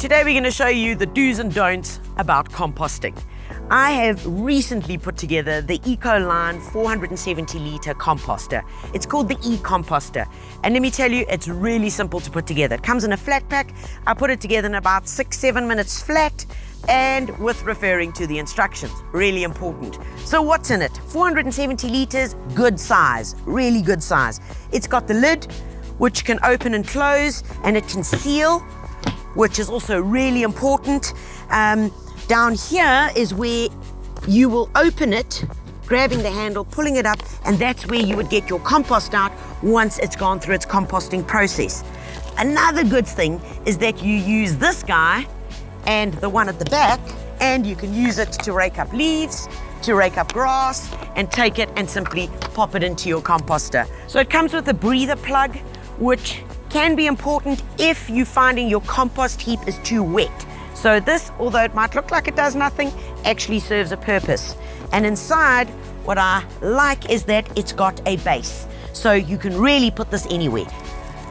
Today we're going to show you the do's and don'ts about composting. I have recently put together the Ecoline 470 litre composter. It's called the E-Composter. And let me tell you, it's really simple to put together. It comes in a flat pack. I put it together in about 6-7 minutes flat and with referring to the instructions. Really important. So what's in it? 470 litres, good size, really good size. It's got the lid, which can open and close, and it can seal, which is also really important. Down here is where you will open it, grabbing the handle, pulling it up, and that's where you would get your compost out once it's gone through its composting process. Another good thing is that you use this guy and the one at the back, and you can use it to rake up leaves, to rake up grass, and take it and simply pop it into your composter. So it comes with a breather plug, which can be important if you're finding your compost heap is too wet. So this, although it might look like it does nothing, actually serves a purpose. And inside, what I like is that it's got a base. So you can really put this anywhere.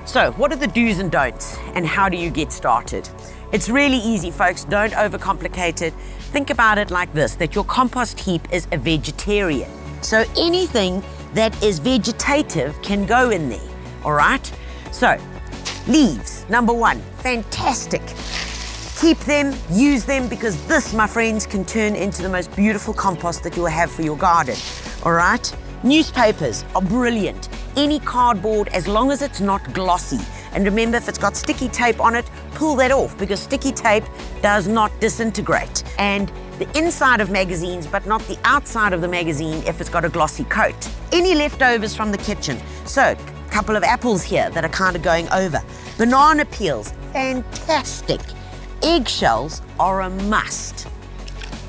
So what are the do's and don'ts, and how do you get started? It's really easy, folks. Don't overcomplicate it. Think about it like this, that your compost heap is a vegetarian. So anything that is vegetative can go in there, all right? So leaves, number one, fantastic. Keep them, use them, because this, my friends, can turn into the most beautiful compost that you'll have for your garden, all right? Newspapers are brilliant. Any cardboard, as long as it's not glossy. And remember, if it's got sticky tape on it, pull that off, because sticky tape does not disintegrate. And the inside of magazines, but not the outside of the magazine if it's got a glossy coat. Any leftovers from the kitchen. So, a couple of apples here that are kind of going over. Banana peels, fantastic. Eggshells are a must.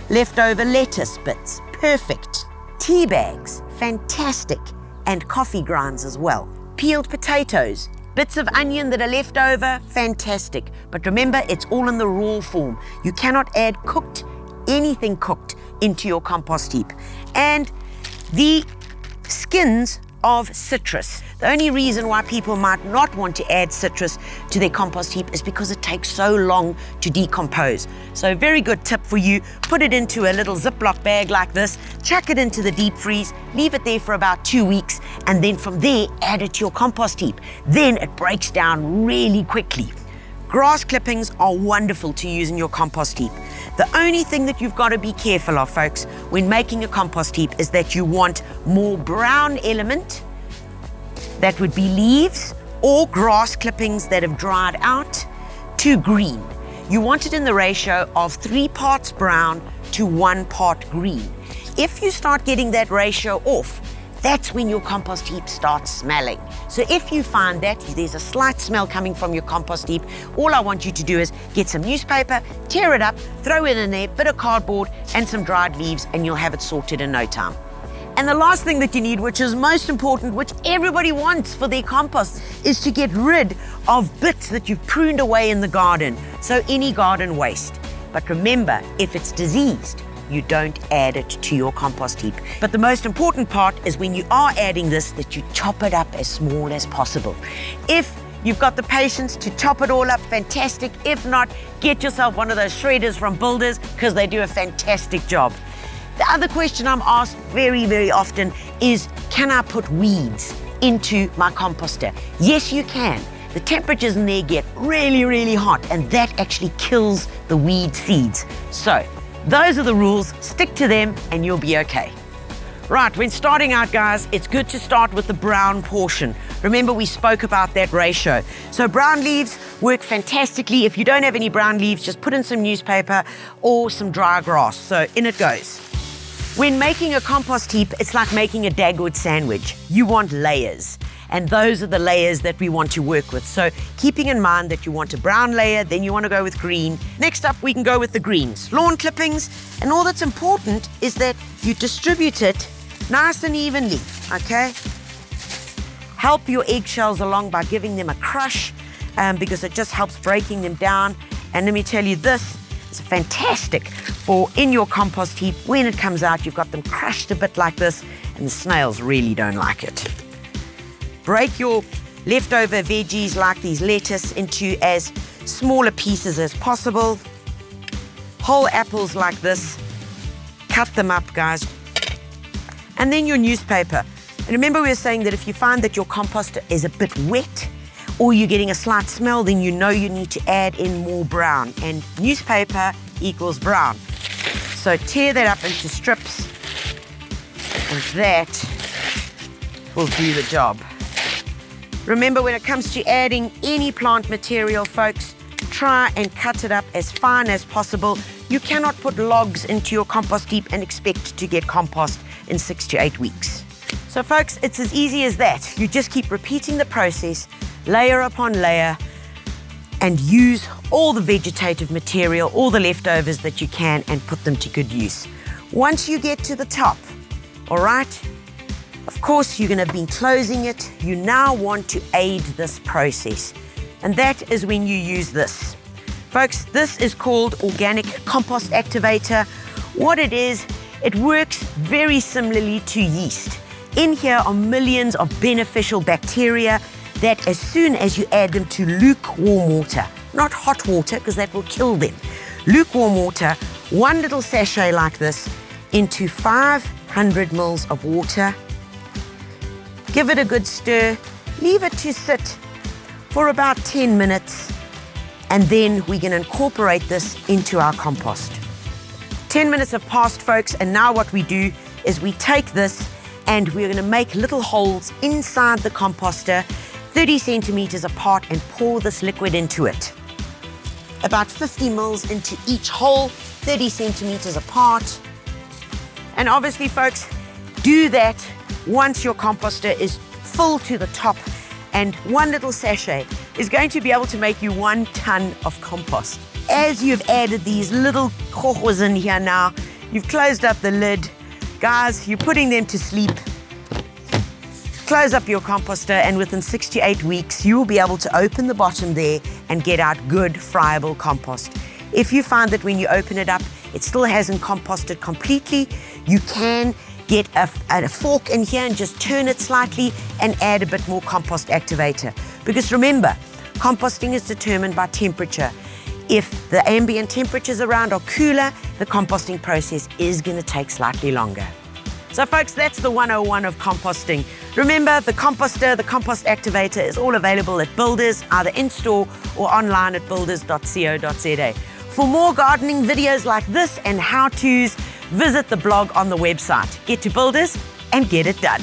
Leftover lettuce bits, perfect. Tea bags, fantastic. And coffee grinds as well. Peeled potatoes, bits of onion that are left over, fantastic. But remember, it's all in the raw form. You cannot add anything cooked into your compost heap. And the skins of citrus. The only reason why people might not want to add citrus to their compost heap is because it takes so long to decompose. So very good tip for you, put it into a little Ziploc bag like this, chuck it into the deep freeze, leave it there for about 2 weeks, and then from there, add it to your compost heap. Then it breaks down really quickly. Grass clippings are wonderful to use in your compost heap. The only thing that you've got to be careful of, folks, when making a compost heap is that you want more brown element, that would be leaves or grass clippings that have dried out, to green. You want it in the ratio of 3 parts brown to 1 part green. If you start getting that ratio off, that's when your compost heap starts smelling. So if you find that there's a slight smell coming from your compost heap, all I want you to do is get some newspaper, tear it up, throw it in there, bit of cardboard and some dried leaves, and you'll have it sorted in no time. And the last thing that you need, which is most important, which everybody wants for their compost, is to get rid of bits that you've pruned away in the garden. So any garden waste. But remember, if it's diseased, you don't add it to your compost heap. But the most important part is when you are adding this, that you chop it up as small as possible. If you've got the patience to chop it all up, fantastic. If not, get yourself one of those shredders from Builders, because they do a fantastic job. The other question I'm asked very, very often is, can I put weeds into my composter? Yes, you can. The temperatures in there get really, really hot, and that actually kills the weed seeds. So, those are the rules, stick to them and you'll be okay. Right, when starting out, guys, it's good to start with the brown portion. Remember, we spoke about that ratio. So brown leaves work fantastically. If you don't have any brown leaves, just put in some newspaper or some dry grass. So in it goes. When making a compost heap, it's like making a Dagwood sandwich. You want layers. And those are the layers that we want to work with. So keeping in mind that you want a brown layer, then you want to go with green. Next up, we can go with the greens. Lawn clippings, and all that's important is that you distribute it nice and evenly, okay? Help your eggshells along by giving them a crush, because it just helps breaking them down. And let me tell you, this is fantastic for in your compost heap. When it comes out, you've got them crushed a bit like this, and the snails really don't like it. Break your leftover veggies like these lettuce into as smaller pieces as possible. Whole apples like this. Cut them up, guys. And then your newspaper. And remember we were saying that if you find that your composter is a bit wet or you're getting a slight smell, then you know you need to add in more brown. And newspaper equals brown. So tear that up into strips, and that will do the job. Remember, when it comes to adding any plant material, folks, try and cut it up as fine as possible. You cannot put logs into your compost heap and expect to get compost in 6 to 8 weeks. So folks, it's as easy as that. You just keep repeating the process, layer upon layer, and use all the vegetative material, all the leftovers that you can, and put them to good use. Once you get to the top, all right, of course, you're going to have been closing it. You now want to aid this process, and that is when you use this. Folks, this is called Organic Compost Activator. What it is, it works very similarly to yeast. In here are millions of beneficial bacteria that as soon as you add them to lukewarm water, not hot water because that will kill them, lukewarm water, one little sachet like this into 500 mils of water. Give it a good stir, leave it to sit for about 10 minutes, and then we're going to incorporate this into our compost. 10 minutes have passed, folks, and now what we do is we take this and we're going to make little holes inside the composter, 30 centimeters apart, and pour this liquid into it. About 50 mils into each hole, 30 centimeters apart. And obviously, folks, do that once your composter is full to the top, and one little sachet is going to be able to make you 1 ton of compost. As you've added these little cojos in here now, you've closed up the lid. Guys, you're putting them to sleep. Close up your composter, and within 6 to 8 weeks, you will be able to open the bottom there and get out good friable compost. If you find that when you open it up, it still hasn't composted completely, you can get a fork in here and just turn it slightly and add a bit more compost activator. Because remember, composting is determined by temperature. If the ambient temperatures around are cooler, the composting process is going to take slightly longer. So folks, that's the 101 of composting. Remember, the composter, the compost activator is all available at Builders, either in-store or online at builders.co.za. For more gardening videos like this and how-tos, visit the blog on the website. Get to Builders and get it done.